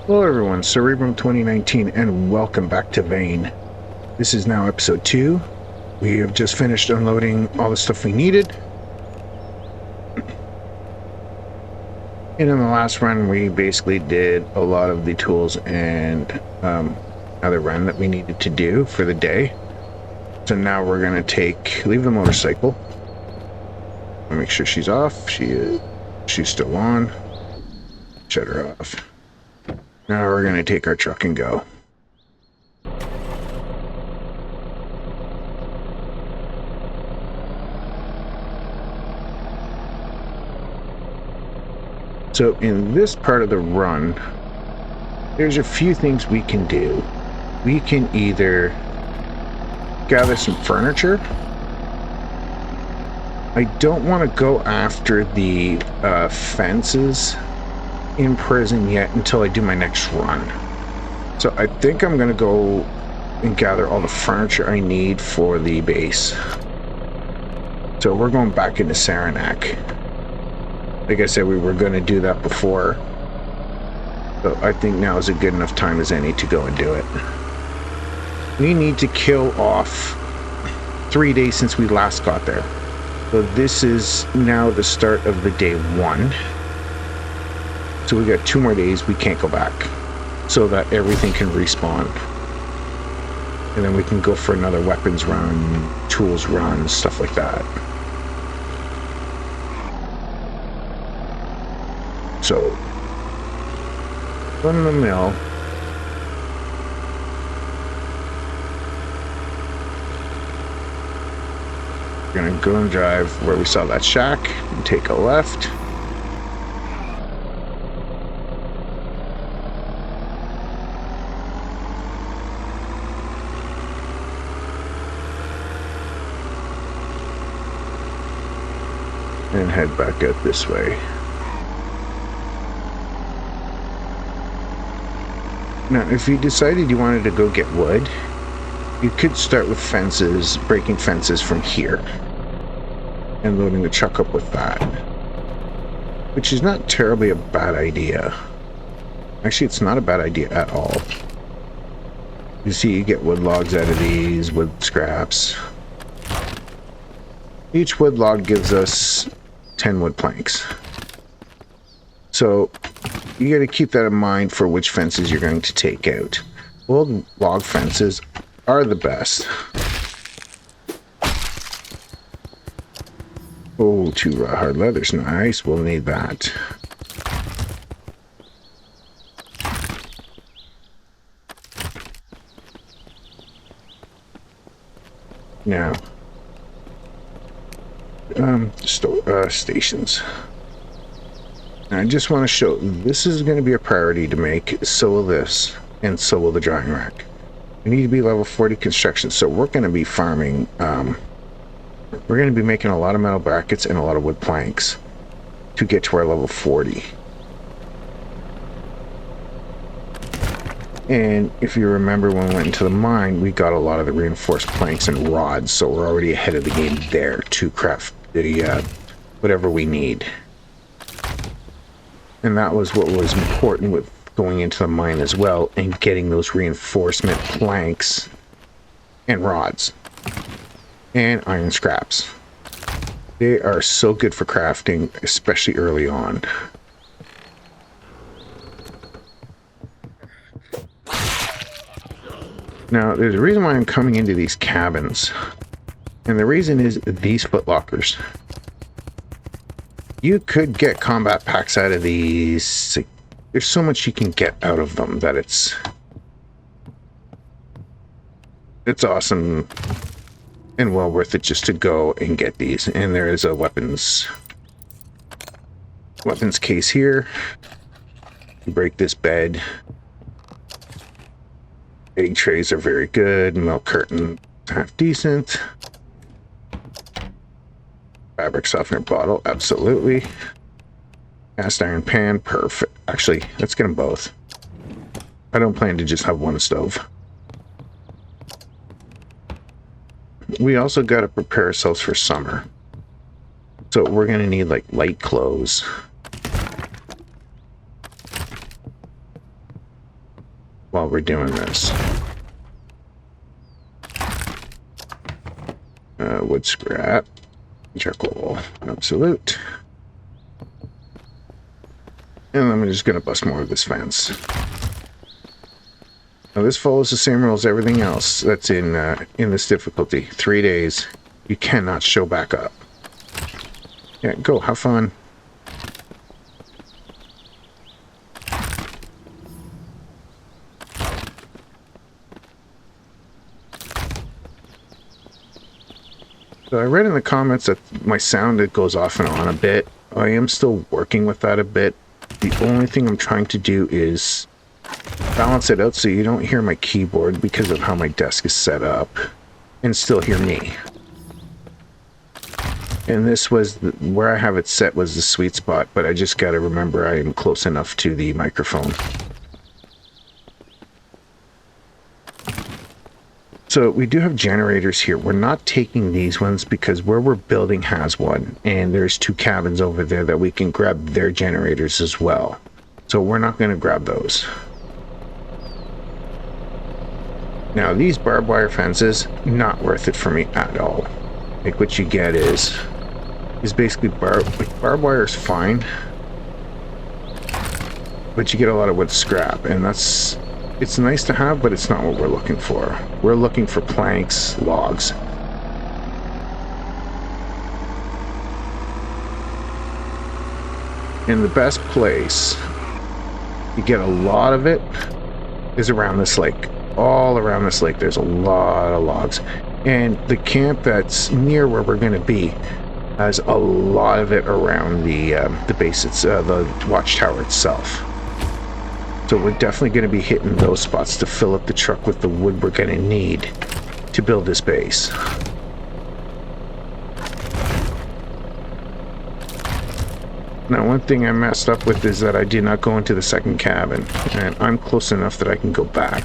Hello everyone, Cerebrum 2019 and welcome back to Vane. This is now episode 2. We have just finished unloading all the stuff we needed. And in the last run we basically did a lot of the tools and other run that we needed to do for the day. So now we're going to leave the motorcycle. Make sure she's off. She's still on. Shut her off. Now we're going to take our truck and go. So in this part of the run, there's a few things we can do. We can either gather some furniture. I don't want to go after the fences in prison yet until I do my next run. So I think I'm going to go and gather all the furniture I need for the base. So we're going back into Saranac. Like I said, we were going to do that before. So I think now is a good enough time as any to go and do it. We need to kill off 3 days since we last got there. So this is now the start of the day 1. So we got 2 more days, we can't go back, so that everything can respawn. And then we can go for another weapons run, tools run, stuff like that. So, run the mill. We're gonna go and drive where we saw that shack and take a left. And head back out this way. Now, if you decided you wanted to go get wood, you could start with fences, breaking fences from here, and loading the truck up with that, which is not terribly a bad idea. Actually, it's not a bad idea at all. You see, you get wood logs out of these, wood scraps. Each wood log gives us 10 wood planks. So you got to keep that in mind for which fences you're going to take out. Old log fences are the best. Oh, 2 raw hard leathers, nice. We'll need that. Now, stations. Now I just want to show, this is going to be a priority to make, so will this, and so will the drying rack. We need to be level 40 construction, so we're going to be farming, we're going to be making a lot of metal brackets and a lot of wood planks to get to our level 40. And if you remember when we went into the mine, we got a lot of the reinforced planks and rods, so we're already ahead of the game there to craft the whatever we need. And that was what was important with going into the mine as well, and getting those reinforcement planks and rods and iron scraps. They are so good for crafting, especially early on. Now, there's a reason why I'm coming into these cabins, and the reason is these footlockers. You could get combat packs out of these. There's so much you can get out of them that it's awesome and well worth it just to go and get these. And there is a weapons case here. You break this bed. Egg trays are very good. Milk curtain, half decent. Fabric softener bottle, absolutely. Cast iron pan, perfect. Actually, let's get them both. I don't plan to just have one stove. We also got to prepare ourselves for summer. So we're going to need like light clothes. while we're doing this. Wood scrap. Charcoal. Absolute. And I'm just going to bust more of this fence. Now this follows the same rules as everything else that's in this difficulty. 3 days. You cannot show back up. Yeah, go. Have fun. So I read in the comments that my sound, it goes off and on a bit. I am still working with that a bit. The only thing I'm trying to do is balance it out so you don't hear my keyboard because of how my desk is set up, and still hear me. And this was where I have it set was the sweet spot, but I just got to remember I am close enough to the microphone. So we do have generators here. We're not taking these ones because where we're building has one, and there's 2 cabins over there that we can grab their generators as well. So we're not going to grab those. Now these barbed wire fences, not worth it for me at all. Like what you get is basically barbed wire is fine, but you get a lot of wood scrap, and it's nice to have, but it's not what we're looking for. We're looking for planks, logs. And the best place you get a lot of it is around this lake. All around this lake, there's a lot of logs. And the camp that's near where we're going to be has a lot of it around the base, the watchtower itself. So we're definitely going to be hitting those spots to fill up the truck with the wood we're going to need to build this base. Now, one thing I messed up with is that I did not go into the second cabin, and I'm close enough that I can go back.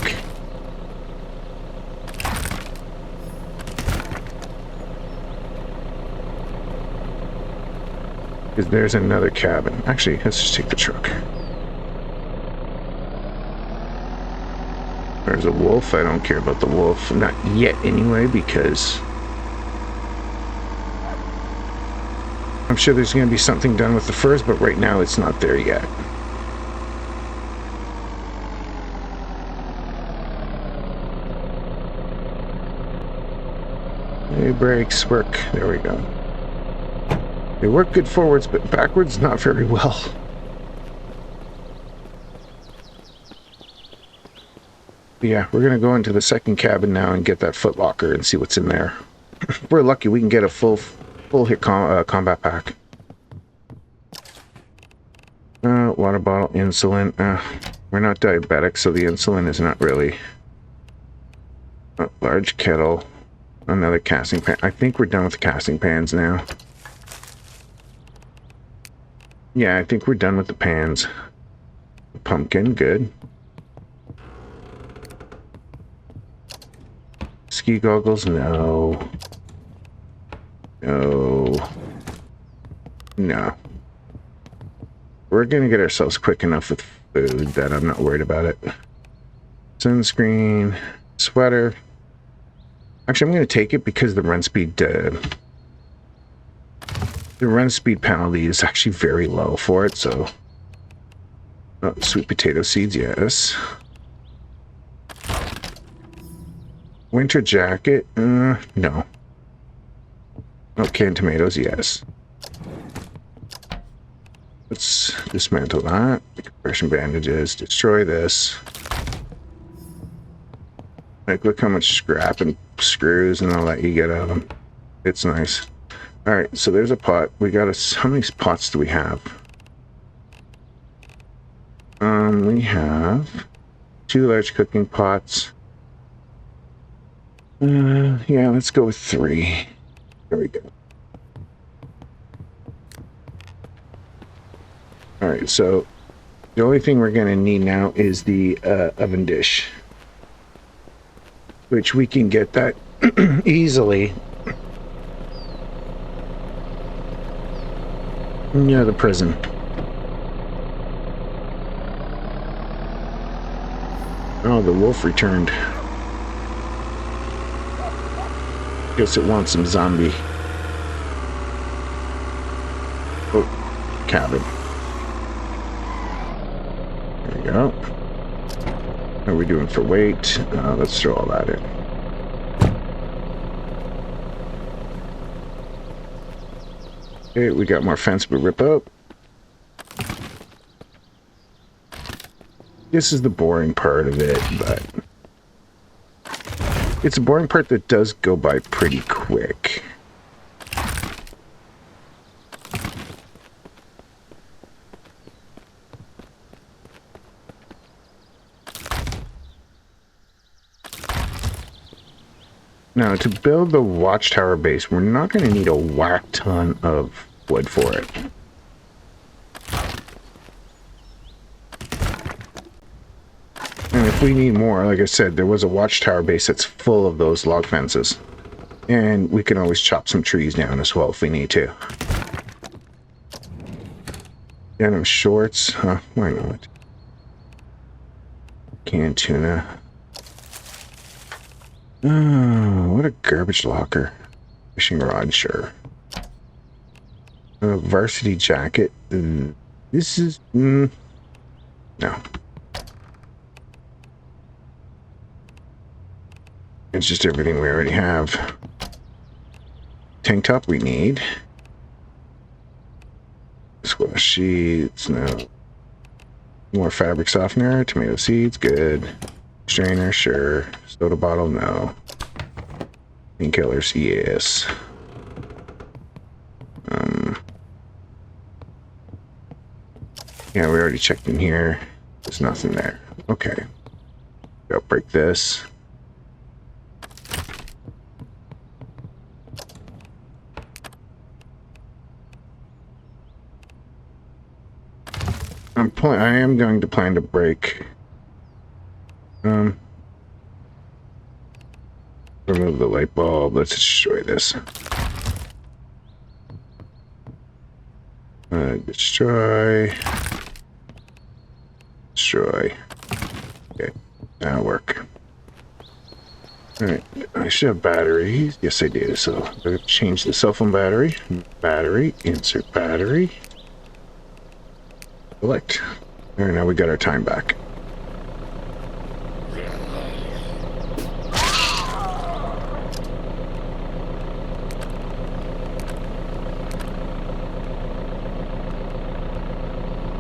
Because there's another cabin. Actually, let's just take the truck. There's a wolf. I don't care about the wolf. Not yet, anyway, because I'm sure there's going to be something done with the furs, but right now it's not there yet. Hey, brakes work. There we go. They work good forwards, but backwards, not very well. Yeah, we're going to go into the second cabin now and get that footlocker and see what's in there. We're lucky we can get a full hit combat pack. Water bottle, insulin. We're not diabetic, so the insulin is not really... large kettle. Another casting pan. I think we're done with the casting pans now. Yeah, I think we're done with the pans. Pumpkin, good. Ski goggles, no. No. No. We're gonna get ourselves quick enough with food that I'm not worried about it. Sunscreen, sweater. Actually, I'm gonna take it because the run speed penalty is actually very low for it, so... Oh, sweet potato seeds, yes. Winter jacket? No. Oh, canned tomatoes, yes. Let's dismantle that. Compression bandages. Destroy this. Like, look how much scrap and screws and all that you get out of them. It's nice. Alright, so there's a pot. We got how many pots do we have? We have 2 large cooking pots. Yeah, let's go with 3. There we go. Alright, so the only thing we're going to need now is the oven dish, which we can get that easily near the prison. Oh, the wolf returned. Guess it wants some zombie. Oh, cabin. There we go. How are we doing for weight? Let's throw all that in. Okay, we got more fence to rip up. This is the boring part of it, but it's a boring part that does go by pretty quick. Now, to build the watchtower base, we're not going to need a whack ton of wood for it. And if we need more, like I said, there was a watchtower base that's full of those log fences. And we can always chop some trees down as well if we need to. Denim shorts, why not? Canned tuna. Oh, what a garbage locker. Fishing rod, sure. Varsity jacket. This is... no. It's just everything we already have. Tank top we need. Squash sheets, no. More fabric softener, tomato seeds, good. Strainer, sure. Soda bottle, no. Painkillers, yes. Yeah, we already checked in here. There's nothing there. Okay. Go break this. I am going to plan to break. Remove the light bulb. Let's destroy this. Destroy. Destroy. Okay, that'll work. Alright, I should have batteries. Yes, I do. So I'm going to change the cell phone battery. Battery, insert battery. Select. Alright, now we got our time back.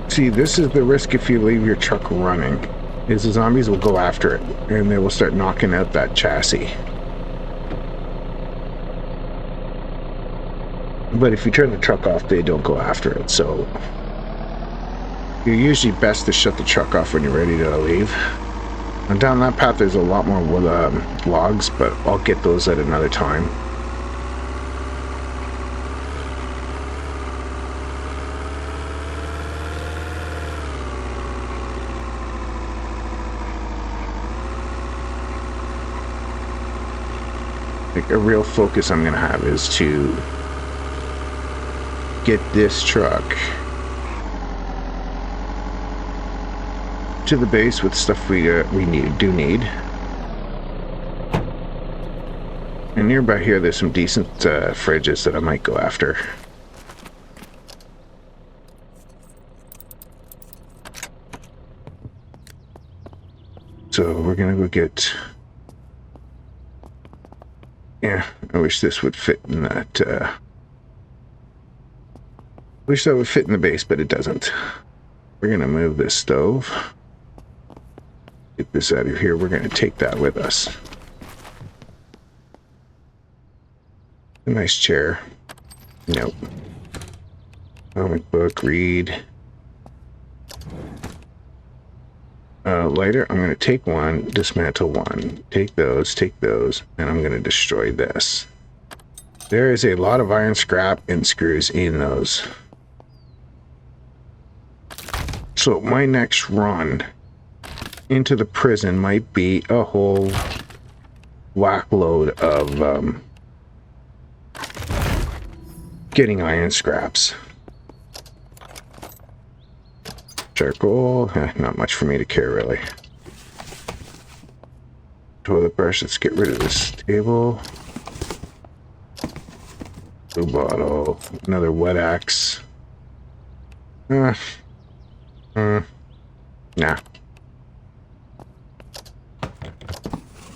See, this is the risk if you leave your truck running, is the zombies will go after it, and they will start knocking out that chassis. But if you turn the truck off, they don't go after it, so... You're usually best to shut the truck off when you're ready to leave. And down that path there's a lot more wood, logs, but I'll get those at another time. Like, a real focus I'm going to have is to get this truck to the base with stuff we do need. And nearby here there's some decent fridges that I might go after. So we're gonna go get... Yeah, I wish this would fit in that... wish that would fit in the base, but it doesn't. We're gonna move this stove. Get this out of here. We're going to take that with us. A nice chair. Nope. Comic book, read. Lighter, I'm going to take one, dismantle one. Take those, and I'm going to destroy this. There is a lot of iron scrap and screws in those. So my next run into the prison might be a whole whack load of getting iron scraps. Charcoal, not much for me to care really. Toilet brush. Let's get rid of this table. Blue bottle. Another wet axe. Nah.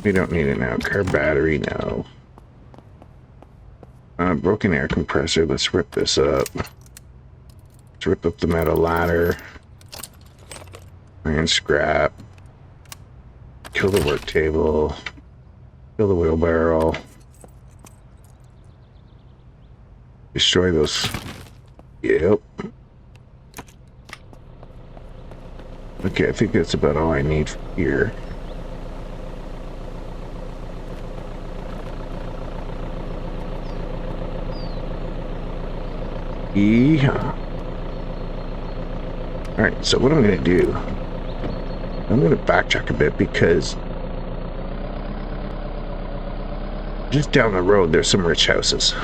We don't need it now. Car battery, no. Broken air compressor. Let's rip this up. Let's rip up the metal ladder. Iron scrap. Kill the work table. Kill the wheelbarrow. Destroy those. Yep. Okay, I think that's about all I need here. Yeehaw. Alright, so what I'm going to do, I'm going to backtrack a bit because just down the road there's some rich houses.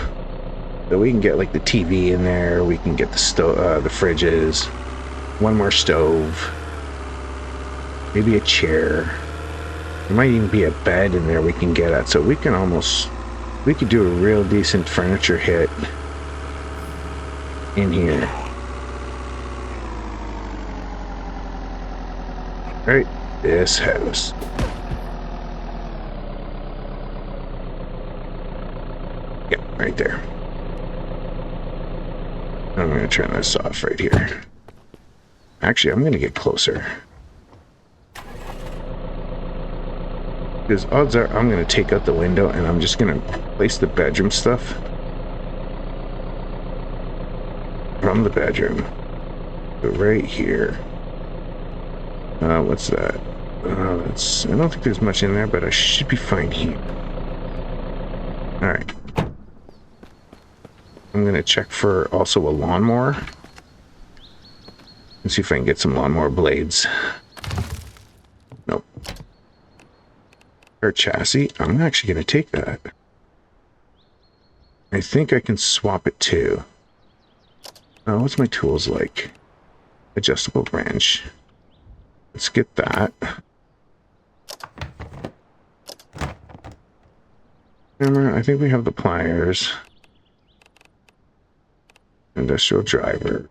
So we can get like the TV in there, we can get the the fridges, one more stove, maybe a chair. There might even be a bed in there we can get at, so we could do a real decent furniture hit in here. Right, this house. Yeah, right there. I'm going to turn this off right here. Actually, I'm going to get closer. Because odds are I'm going to take out the window and I'm just going to place the bedroom stuff from the bedroom. So right here. What's that? I don't think there's much in there, but I should be fine here. Alright. I'm going to check for also a lawnmower. And see if I can get some lawnmower blades. Nope. Or chassis. I'm actually going to take that. I think I can swap it too. What's my tools like? Adjustable wrench. Let's get that. Remember, I think we have the pliers. Industrial driver.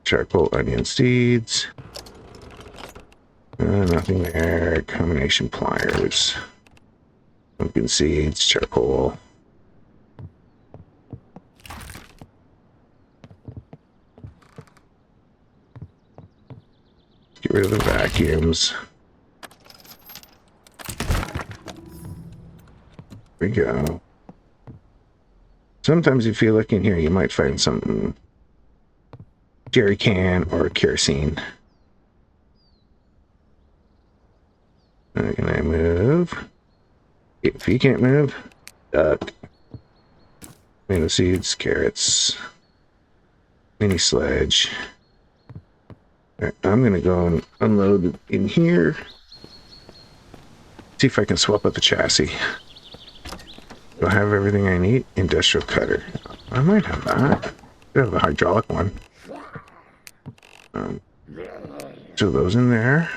Charcoal onion seeds. Nothing there. Combination pliers. Pumpkin seeds, charcoal. Get rid of the vacuums. There we go. Sometimes if you look in here, you might find something. Jerry can or kerosene. Can I move? If you can't move, duck. Tomato seeds, carrots, mini sledge. Right, I'm gonna go and unload it in here. See if I can swap out the chassis. Do I have everything I need? Industrial cutter. I might have that. I have the hydraulic one. So those in there.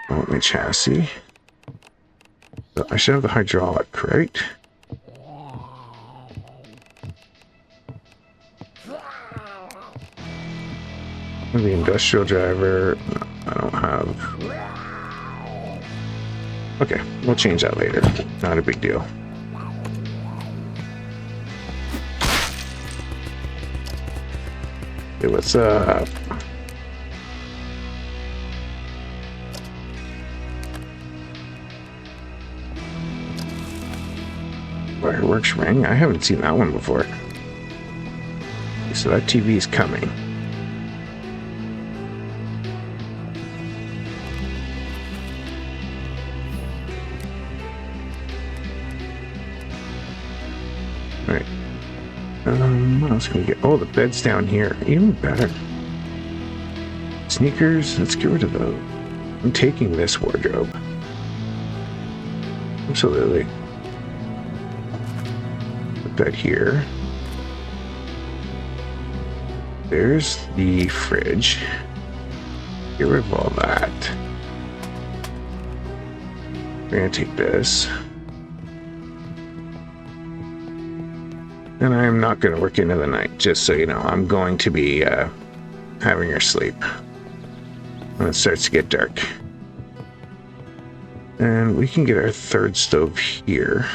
I want my chassis. So I should have the hydraulic, right? The industrial driver. No, I don't have. Okay, we'll change that later. Not a big deal. Hey, what's up? Fireworks ring? I haven't seen that one before. So that TV is coming. Right. What else can we get? Oh, the bed's down here. Even better. Sneakers. Let's get rid of those. I'm taking this wardrobe. Absolutely. Put that here. There's the fridge. Get rid of all that. We're gonna take this. And I'm not gonna work into the night, just so you know. I'm going to be having her sleep when it starts to get dark. And we can get our third stove here.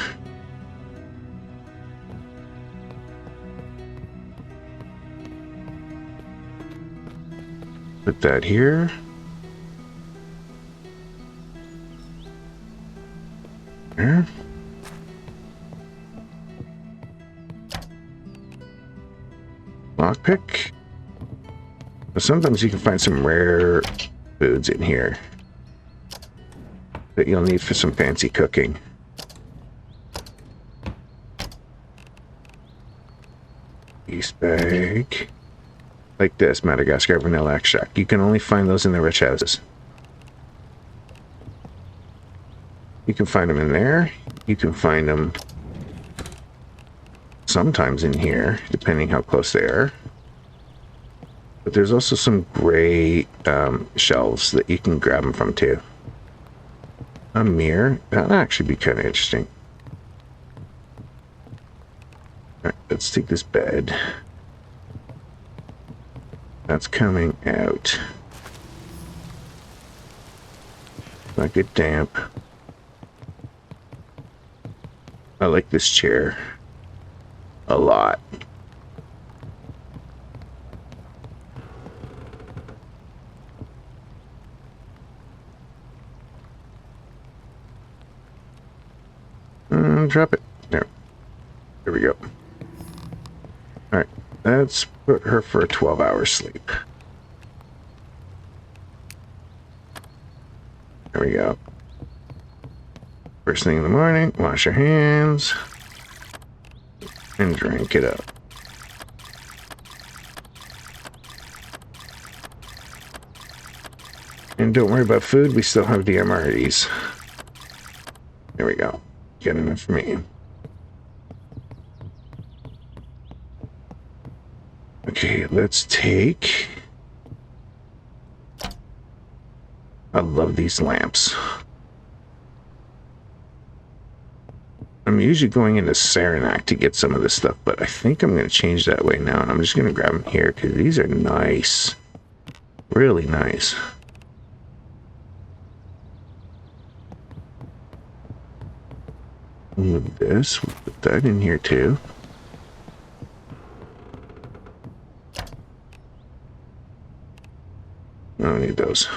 Put that here. There. Lockpick. Sometimes you can find some rare foods in here that you'll need for some fancy cooking. Yeast bag. Like this, Madagascar vanilla extract. You can only find those in the rich houses. You can find them in there. You can find them sometimes in here, depending how close they are. But there's also some gray shelves that you can grab them from too. A mirror. That'd actually be kind of interesting. Alright, let's take this bed. That's coming out. Not get damp. I like this chair a lot. Drop it. There we go. Alright, let's put her for a 12-hour sleep. There we go. First thing in the morning, wash your hands and drink it up. And don't worry about food, we still have the MREs. There we go. Get enough for me. Okay, let's take... I love these lamps. I'm usually going into Saranac to get some of this stuff, but I think I'm going to change that way now, and I'm just going to grab them here, because these are nice. Really nice. Move this, we'll put that in here too. I don't need those.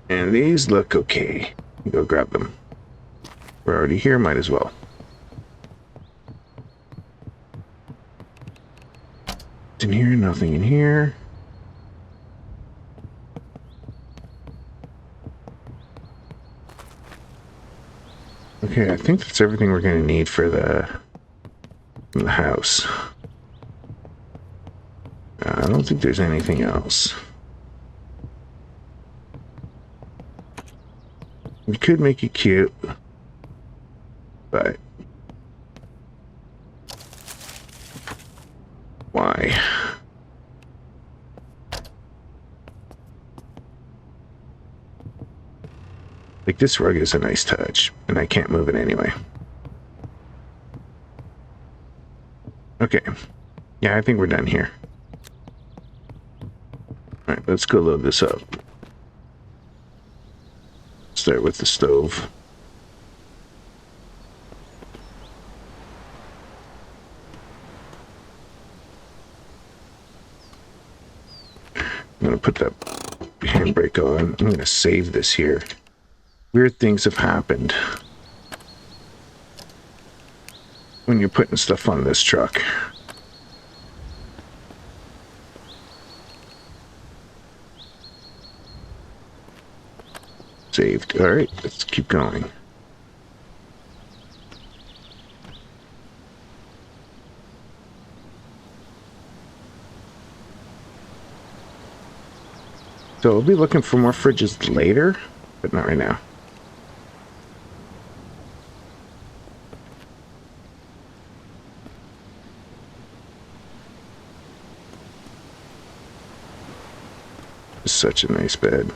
And these look okay. Go grab them. We're already here, might as well. In here, nothing in here. Okay, I think that's everything we're going to need for the house. I don't think there's anything else. We could make it cute, but why? Like, this rug is a nice touch, and I can't move it anyway. Okay. Yeah, I think we're done here. Alright, let's go load this up. Start with the stove. I'm going to put that handbrake on. I'm going to save this here. Weird things have happened when you're putting stuff on this truck. Saved. All right, let's keep going. So we'll be looking for more fridges later, but not right now. Such a nice bed.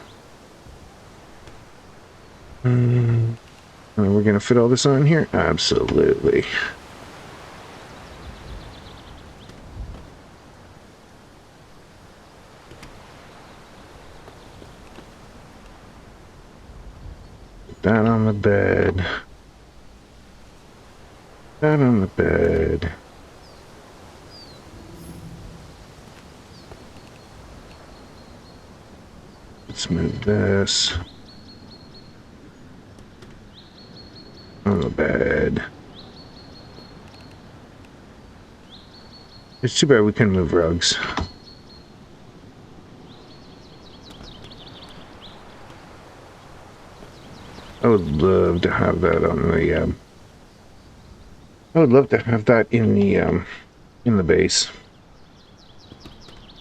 And we're going to fit all this on here? Absolutely. Put that on the bed. That on the bed. Let's move this on the bed. It's too bad we couldn't move rugs. I would love to have that on the. I would love to have that in the base.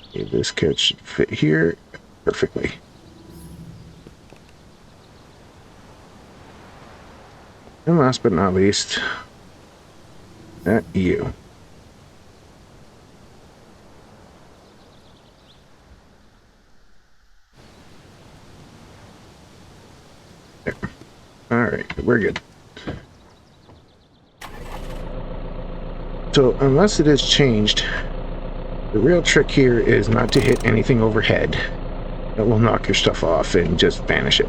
Okay, this kit should fit here perfectly. And last but not least, that you. There. All right, we're good. So unless it has changed, the real trick here is not to hit anything overhead. That will knock your stuff off and just vanish it.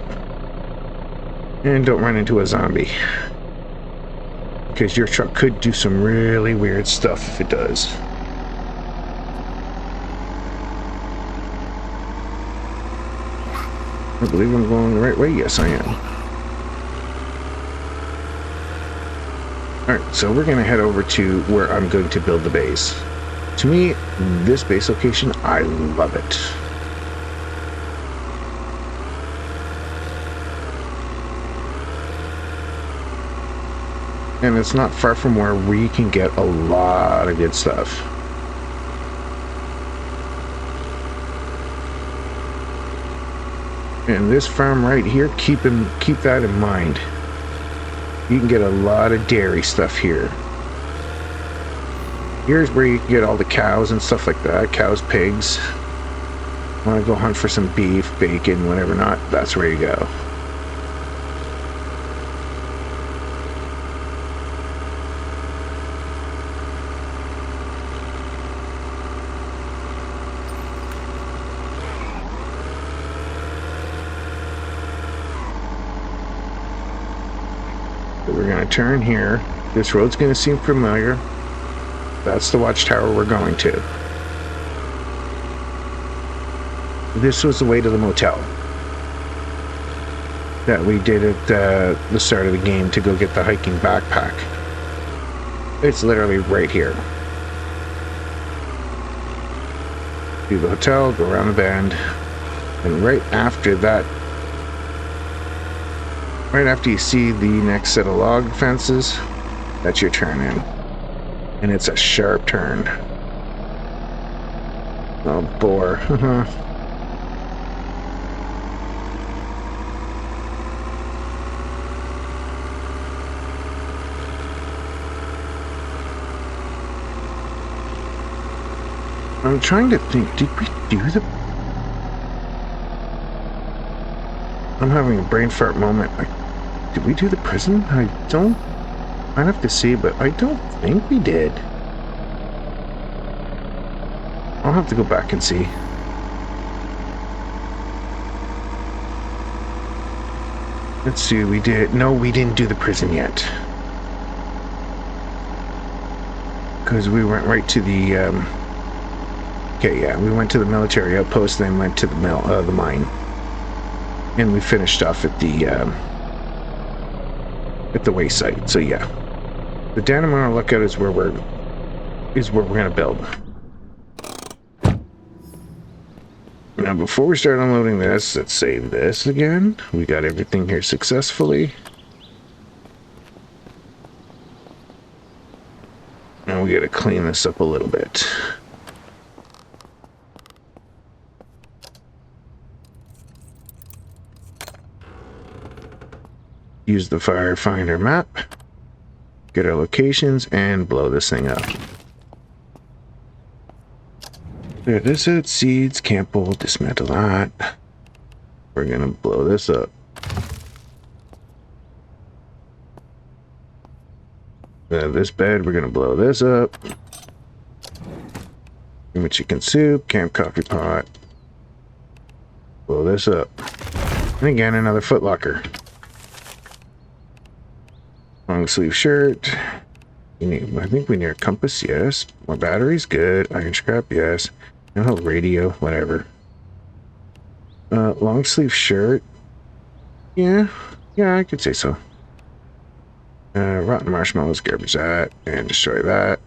And don't run into a zombie, because your truck could do some really weird stuff if it does. I believe I'm going the right way. Yes, I am. Alright, so we're going to head over to where I'm going to build the base. To me, this base location, I love it. And it's not far from where we can get a lot of good stuff. And this farm right here, keep that in mind. You can get a lot of dairy stuff here. Here's where you can get all the cows and stuff like that. Cows, pigs. Want to go hunt for some beef, bacon, whatever not, that's where you go. We're going to turn here. This road's going to seem familiar. That's the watchtower we're going to. This was the way to the motel that we did at the start of the game to go get the hiking backpack. It's literally right here. Do the hotel, go around the bend, and right after that, right after you see the next set of log fences, that's your turn in. And it's a sharp turn. Oh, bore. I'm trying to think, did we do the... I'm having a brain fart moment. Did we do the prison? I don't... I'd have to see, but I don't think we did. I'll have to go back and see. Let's see, we did... No, we didn't do the prison yet. Because we went right to the... Okay, yeah, we went to the military outpost, then went to the mine. And we finished off at the wayside. So yeah, the Dannemora Lookout is where we're gonna build. Now, before we start unloading this, let's save this again. We got everything here successfully. Now we gotta clean this up a little bit. Use the Firefinder map, get our locations, and blow this thing up. Clear this out, seeds, camp will dismantle that. We're gonna blow this up. This bed, we're gonna blow this up. Give me chicken soup, camp coffee pot. Blow this up. And again, another footlocker. Long sleeve shirt. I think we need a compass, yes. More batteries, good. Iron scrap, yes. No radio, whatever. Long sleeve shirt. Yeah, I could say so. Rotten marshmallows, garbage that, and destroy that.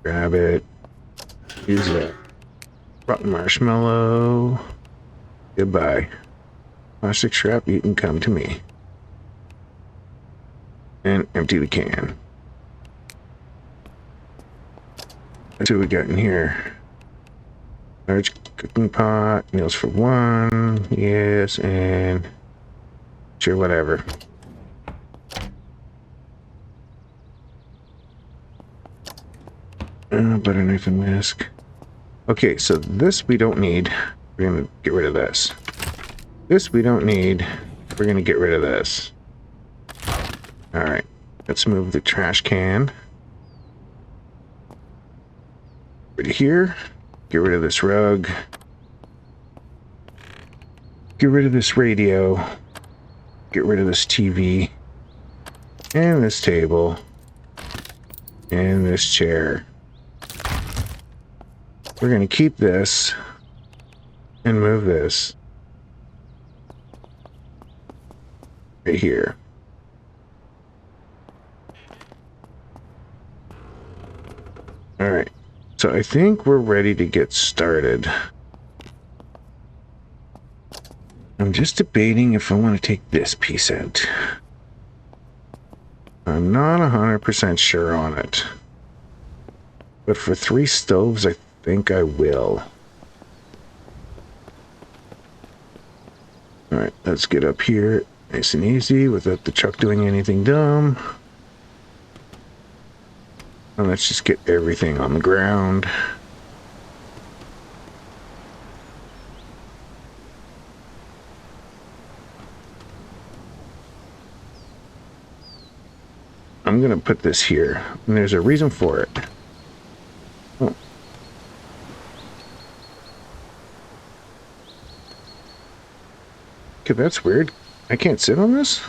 Grab it. Use that. Rotten marshmallow. Goodbye. Plastic scrap, you can come to me. And empty the can. That's what we got in here. Large cooking pot, meals for one, yes, and sure, whatever. Butter knife and whisk. Okay, so this we don't need. We're gonna get rid of this. This we don't need. We're gonna get rid of this. Alright, let's move the trash can. Rid of here. Get rid of this rug. Get rid of this radio. Get rid of this TV. And this table. And this chair. We're going to keep this. And move this. Right here. Alright. So I think we're ready to get started. I'm just debating if I want to take this piece out. I'm not 100% sure on it. But for 3 stoves, I think I will. Alright, let's get up here nice and easy without the truck doing anything dumb. And let's just get everything on the ground. I'm going to put this here, and there's a reason for it. Oh. Okay, that's weird. I can't sit on this?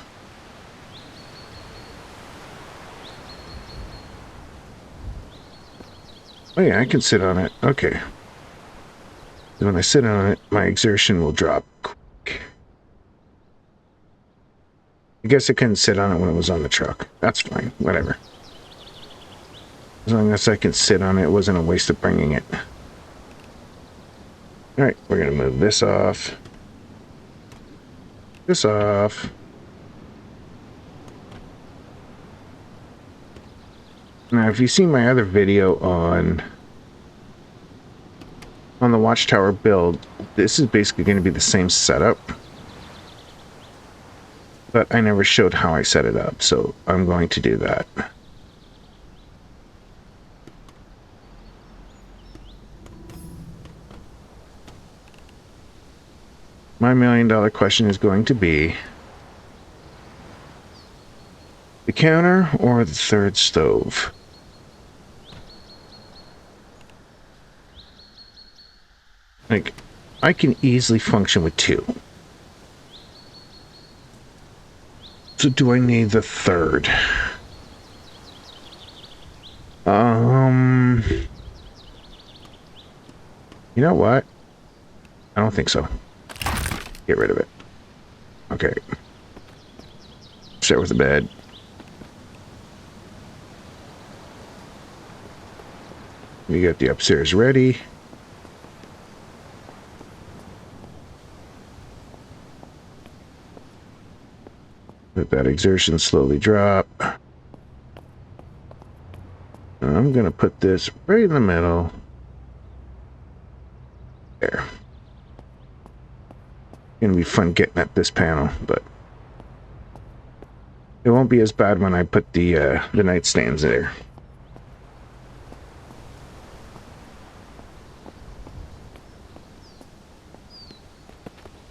Oh yeah, I can sit on it. Okay. When I sit on it, my exertion will drop quick. I guess I couldn't sit on it when it was on the truck. That's fine. Whatever. As long as I can sit on it, it wasn't a waste of bringing it. Alright, we're going to move this off. This off. Now, if you've seen my other video on the Watchtower build, this is basically going to be the same setup. But I never showed how I set it up, so I'm going to do that. My $1 million question is going to be the counter or the third stove? Like, I can easily function with 2. So do I need the third? You know what? I don't think so. Get rid of it. Okay. Start with the bed. We got the upstairs ready. Let that exertion slowly drop. And I'm going to put this right in the middle. There. Gonna be fun getting at this panel, but it won't be as bad when I put the nightstands there.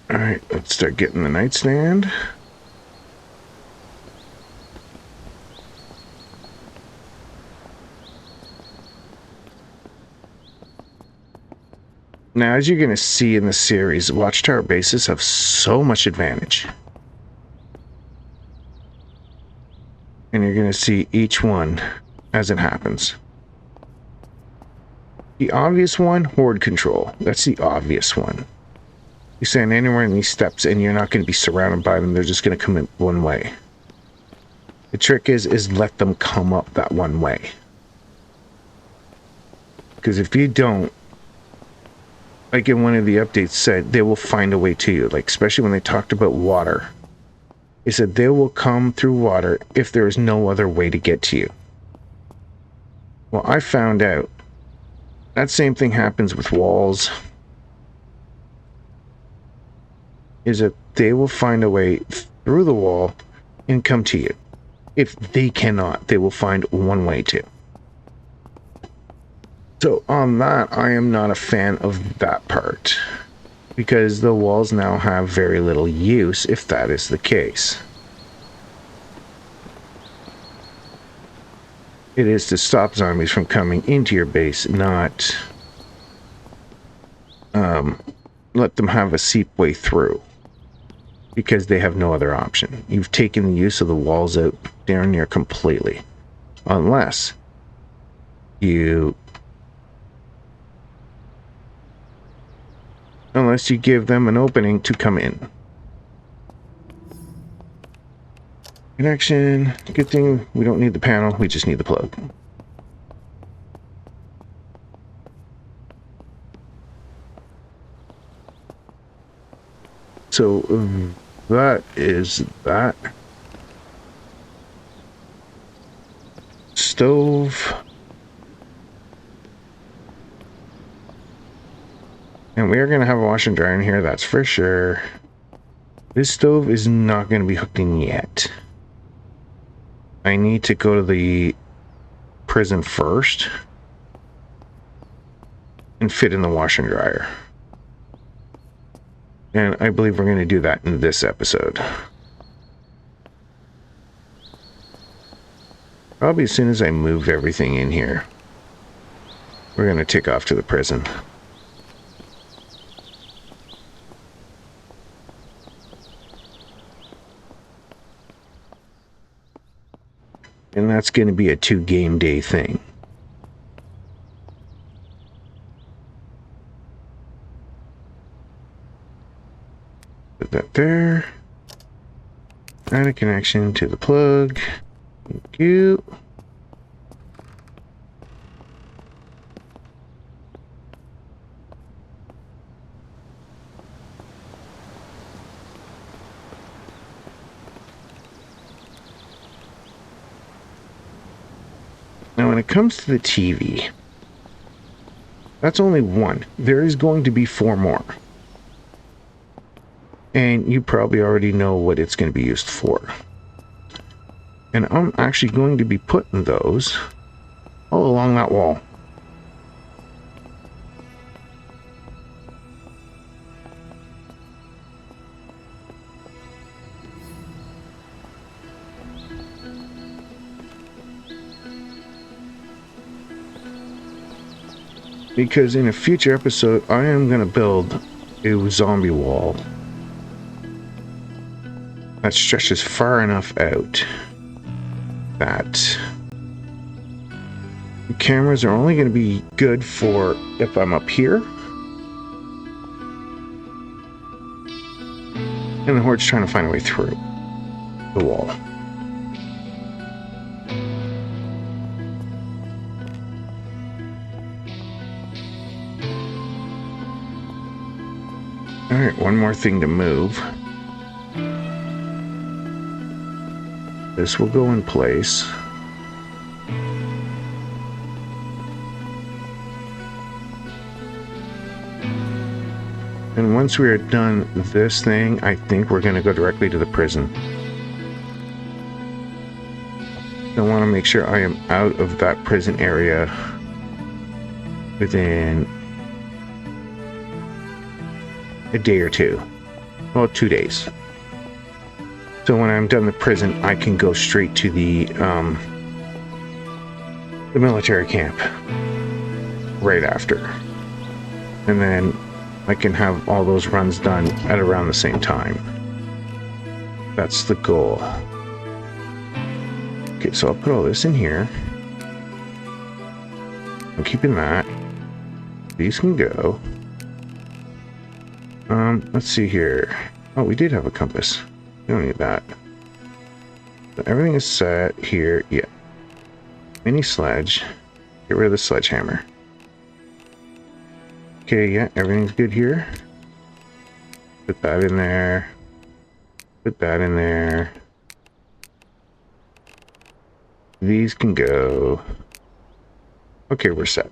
All right, let's start getting the nightstand. Now, as you're going to see in the series, Watchtower bases have so much advantage. And you're going to see each one as it happens. The obvious one, horde control. That's the obvious one. You stand anywhere in these steps and you're not going to be surrounded by them. They're just going to come in one way. The trick is let them come up that one way. Because if you don't, like in one of the updates said, they will find a way to you. Like, especially when they talked about water. They said they will come through water if there is no other way to get to you. Well, I found out that same thing happens with walls. Is that they will find a way through the wall and come to you. If they cannot, they will find one way to. So on that, I am not a fan of that part, because the walls now have very little use if that is the case. It is to stop zombies from coming into your base, not let them have a seep way through, because they have no other option. You've taken the use of the walls out darn near completely, unless you give them an opening to come in. Connection. Good thing we don't need the panel, we just need the plug. So that is that. Stove. And we are going to have a washer and dryer in here, that's for sure. This stove is not going to be hooked in yet. I need to go to the prison first and fit in the washer and dryer. And I believe we're going to do that in this episode. Probably as soon as I move everything in here, we're going to take off to the prison. And that's going to be a 2 game day thing. Put that there. Add a connection to the plug. Thank you. Now, when it comes to the TV, that's only one. There is going to be 4 more. And you probably already know what it's going to be used for. And I'm actually going to be putting those all along that wall. Because in a future episode, I am going to build a zombie wall that stretches far enough out that the cameras are only going to be good for if I'm up here and the horde's trying to find a way through the wall. Alright, one more thing to move. This will go in place. And once we are done this thing, I think we're going to go directly to the prison. I want to make sure I am out of that prison area within a day or 2. Well, 2 days. So when I'm done the prison, I can go straight to the military camp right after. And then I can have all those runs done at around the same time. That's the goal. Okay, so I'll put all this in here. I'm keeping that. These can go. Let's see here. Oh, we did have a compass. We don't need that. So everything is set here. Yeah. Mini sledge. Get rid of the sledgehammer. Okay, yeah, everything's good here. Put that in there. Put that in there. These can go. Okay, we're set.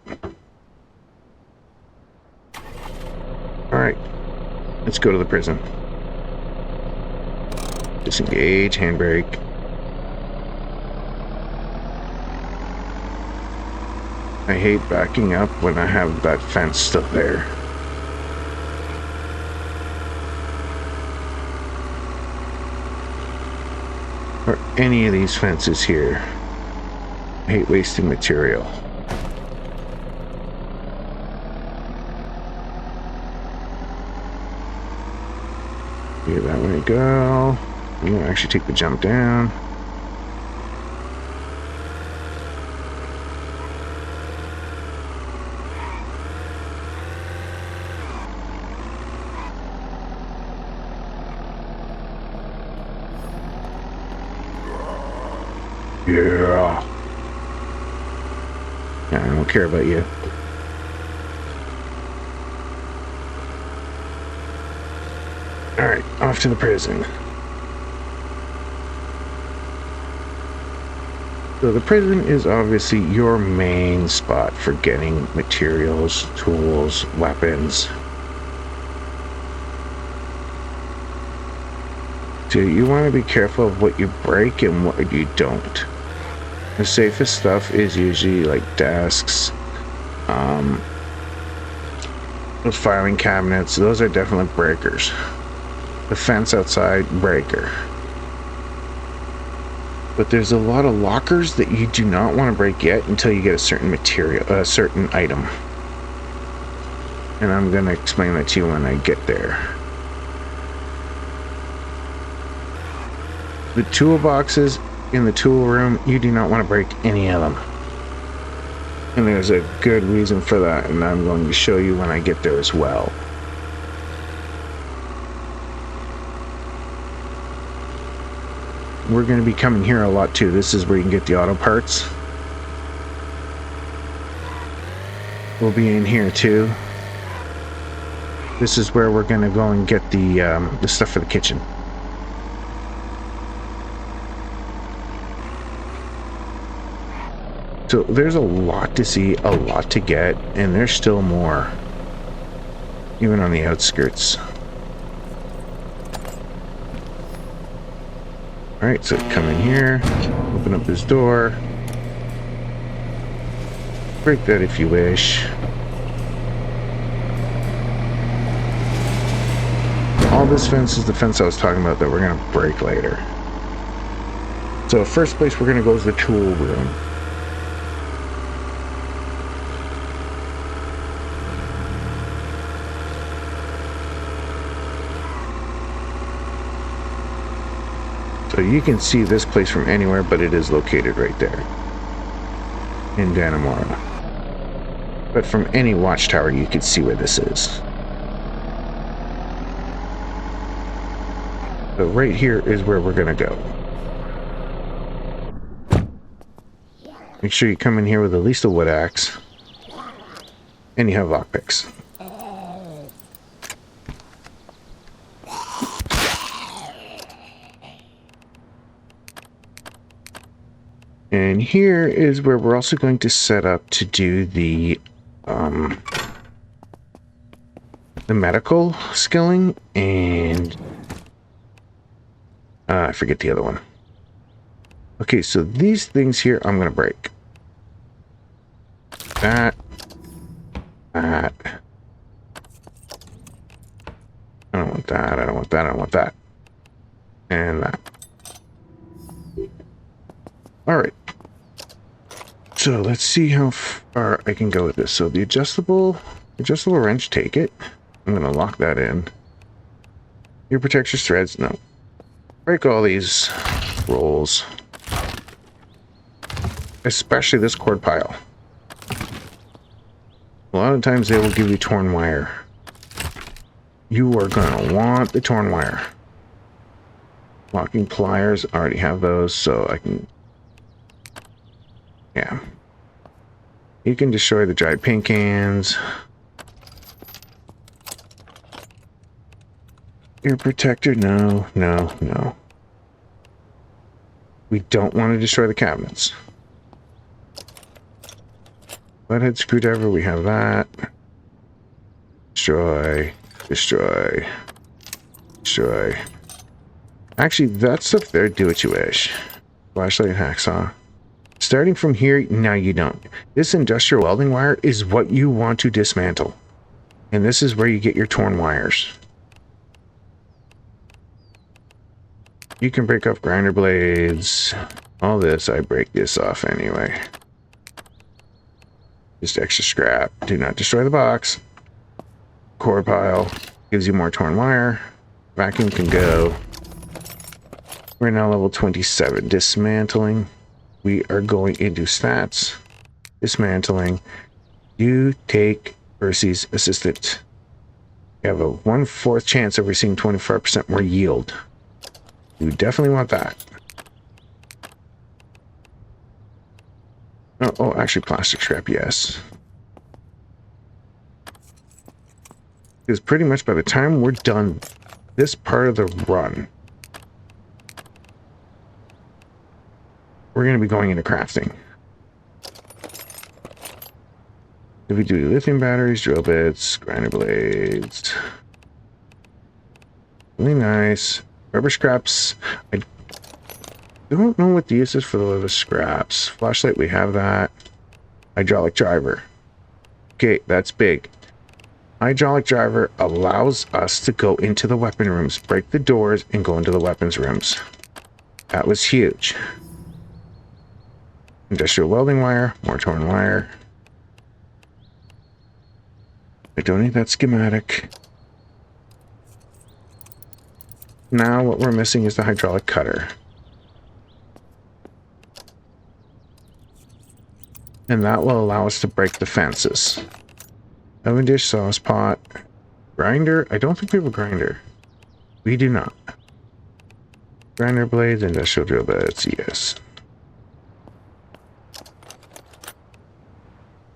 Alright. Let's go to the prison. Disengage, handbrake. I hate backing up when I have that fence still there. Or any of these fences here. I hate wasting material. Okay, that way go. I'm gonna actually take the jump down. Yeah. Yeah, I don't care about you. Alright, off to the prison. So the prison is obviously your main spot for getting materials, tools, weapons. So you want to be careful of what you break and what you don't. The safest stuff is usually like desks, those filing cabinets. Those are definitely breakers. The fence outside, breaker. But there's a lot of lockers that you do not want to break yet until you get a certain material, a certain item. And I'm gonna explain that to you when I get there. The toolboxes in the tool room, you do not want to break any of them. And there's a good reason for that, and I'm going to show you when I get there as well. We're going to be coming here a lot too. This is where you can get the auto parts. We'll be in here too. This is where we're going to go and get the stuff for the kitchen. So there's a lot to see, a lot to get, and there's still more, even on the outskirts. Alright, so come in here, open up this door, break that if you wish. All this fence is the fence I was talking about that we're going to break later. So first place we're going to go is the tool room. So you can see this place from anywhere, but it is located right there in Dannemora. But from any watchtower, you can see where this is. So right here is where we're going to go. Make sure you come in here with at least a wood axe. And you have lockpicks. And here is where we're also going to set up to do the medical skilling and I forget the other one. Okay, so these things here I'm going to break. That. I don't want that, I don't want that, I don't want that. And that. Alright. So let's see how far I can go with this. So the adjustable wrench, take it. I'm going to lock that in. Your protector's threads, no. Break all these rolls. Especially this cord pile. A lot of times they will give you torn wire. You are going to want the torn wire. Locking pliers, I already have those, so I can... Yeah. You can destroy the dried paint cans. Your protector, no, no, no. We don't want to destroy the cabinets. Flathead screwdriver, we have that. Destroy, destroy, destroy. Actually, that stuff there, do what you wish. Flashlight, hacksaw. Starting from here, now you don't. This industrial welding wire is what you want to dismantle. And this is where you get your torn wires. You can break off grinder blades. All this, I break this off anyway. Just extra scrap. Do not destroy the box. Core pile gives you more torn wire. Vacuum can go. We're now level 27. Dismantling. We are going into stats. Dismantling. You take Percy's assistant. You have a 1/4 chance of receiving 25% more yield. You definitely want that. Oh, actually plastic scrap, yes. Because pretty much by the time we're done this part of the run, we're going to be going into crafting. If we do lithium batteries, drill bits, grinder blades. Really nice. Rubber scraps. I don't know what the use is for the rubber scraps. Flashlight, we have that. Hydraulic driver. Okay, that's big. Hydraulic driver allows us to go into the weapon rooms, break the doors, and go into the weapons rooms. That was huge. Industrial welding wire, more torn wire. I don't need that schematic. Now what we're missing is the hydraulic cutter. And that will allow us to break the fences. Oven dish, sauce pot, grinder. I don't think we have a grinder. We do not. Grinder blades, industrial drill bits, yes.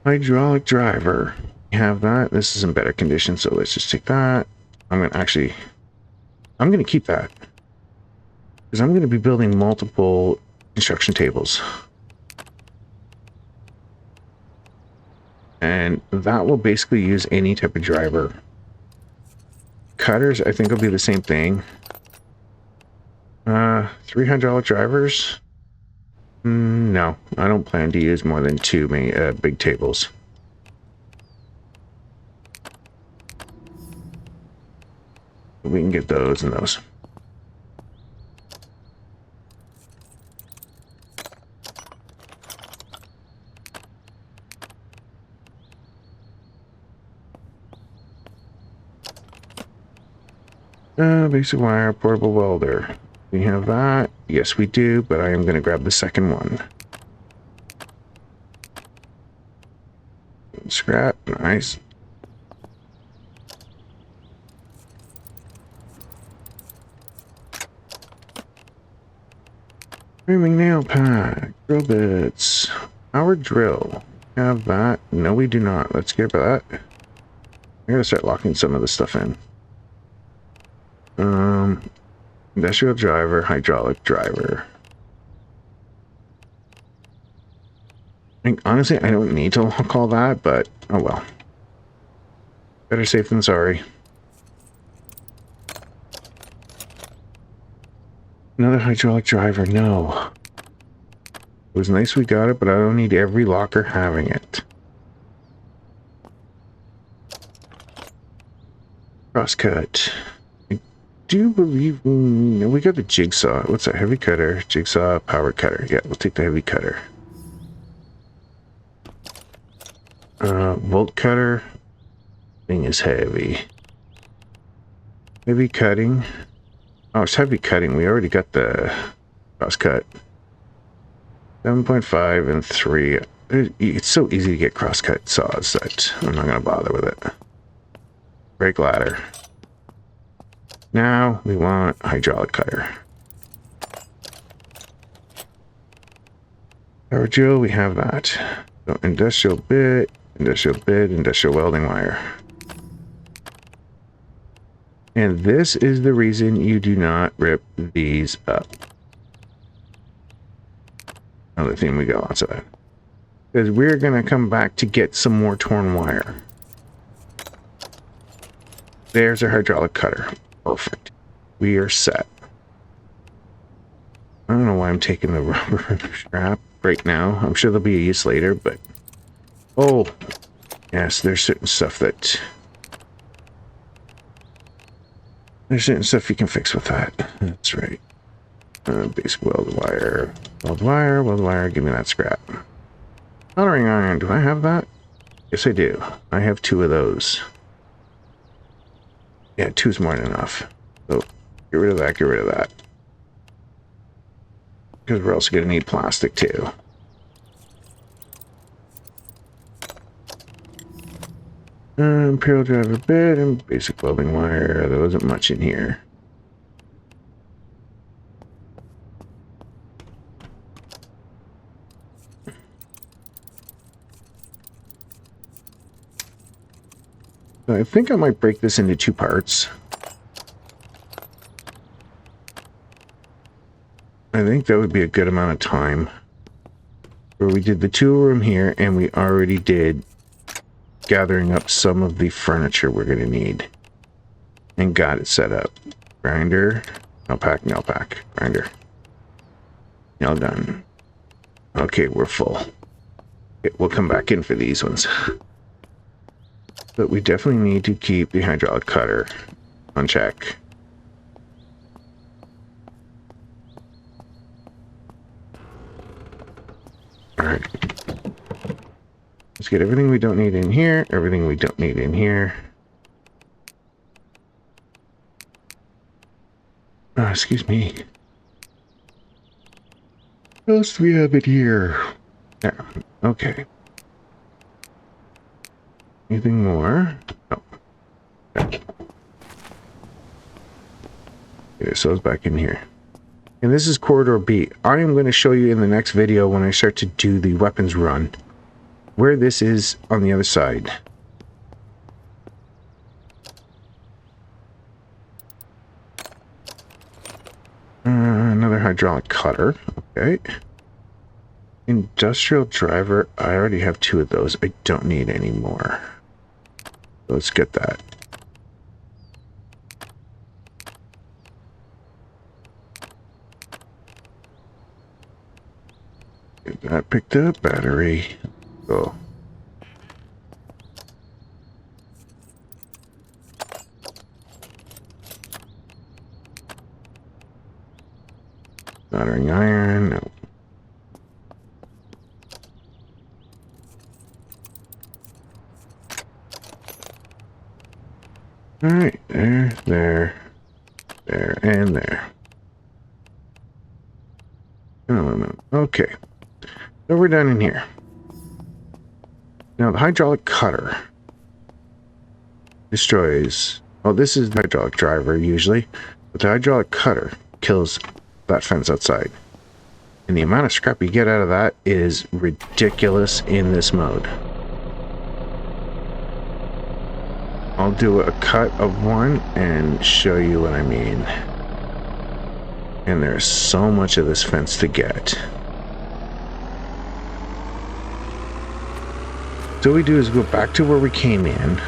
Hydraulic driver. We have that. This is in better condition, so let's just take that. I'm going to keep that. Because I'm going to be building multiple construction tables. And that will basically use any type of driver. Cutters, I think, will be the same thing. 3 hydraulic drivers? No, I don't plan to use more than 2 big tables. We can get those and those. Basic wire, portable welder. We have that. Yes, we do, but I am going to grab the second one. Scrap, nice. Framing nail pack, drill bits, power drill. Have that? No, we do not. Let's get that. I'm gonna start locking some of this stuff in. Industrial driver, hydraulic driver. Honestly, I don't need to lock all that, but oh well. Better safe than sorry. Another hydraulic driver, no. It was nice we got it, but I don't need every locker having it. Crosscut. I do believe we got the jigsaw. What's that? Heavy cutter, jigsaw, power cutter. Yeah, we'll take the heavy cutter. Bolt cutter. Thing is heavy. Heavy cutting. Oh, it's heavy cutting. We already got the cross cut. 7.5 and 3. It's so easy to get cross cut saws that I'm not going to bother with it. Brake ladder. Now we want hydraulic cutter. Power drill, we have that. So industrial bit, industrial welding wire. And this is the reason you do not rip these up. Another thing we got lots of that. Because we're going to come back to get some more torn wire. There's our hydraulic cutter. Perfect. We are set. I don't know why I'm taking the rubber strap right now. I'm sure there'll be a use later, but... Oh! Yes, there's certain stuff that... There's certain stuff you can fix with that. That's right. Basic weld wire. Weld wire, give me that scrap. Soldering iron, do I have that? Yes, I do. I have 2 of those. Yeah, 2's more than enough. So, get rid of that, get rid of that. Because we're also going to need plastic, too. Imperial driver bit and basic welding wire. There wasn't much in here. I think I might break this into 2 parts. I think that would be a good amount of time. Where we did the tool room here, and we already did gathering up some of the furniture we're going to need. And got it set up. Grinder, nail pack, grinder. Nail gun. Okay, we're full. Okay, we'll come back in for these ones. But we definitely need to keep the hydraulic cutter on check. Alright. Let's get everything we don't need in here, everything we don't need in here. Excuse me. What else do we have in here? There. Okay. Anything more? No. Okay. Okay, so it's back in here. And this is Corridor B. I am going to show you in the next video when I start to do the weapons run where this is on the other side. Another hydraulic cutter. Okay. Industrial driver. I already have 2 of those. I don't need any more. Let's get that. Get that picked up. Battery. Go. Soldering iron. No. Alright, there, and there. No. Okay. So we're done in here. Now the hydraulic cutter destroys... Well, this is the hydraulic driver usually, but the hydraulic cutter kills that fence outside. And the amount of scrap you get out of that is ridiculous in this mode. I'll do a cut of one and show you what I mean. And there's so much of this fence to get. So what we do is go back to where we came in.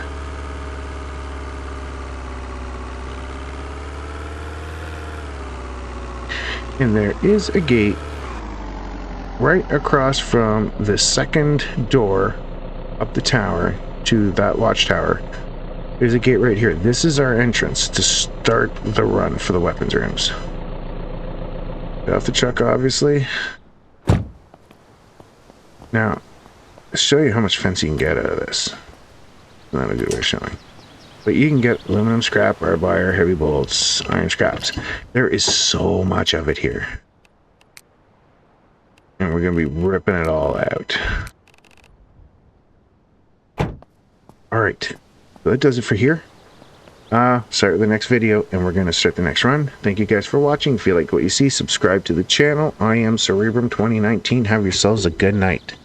And there is a gate right across from the second door up the tower to that watchtower. There's a gate right here. This is our entrance to start the run for the weapons rooms. Get off the truck, obviously. Now, I'll show you how much fence you can get out of this. Not a good way of showing. But you can get aluminum scrap, barbed wire, heavy bolts, iron scraps. There is so much of it here. And we're going to be ripping it all out. Alright, so that does it for here. Start the next video, and we're going to start the next run. Thank you guys for watching. If you like what you see, subscribe to the channel. I am Cerebrum 2019. Have yourselves a good night.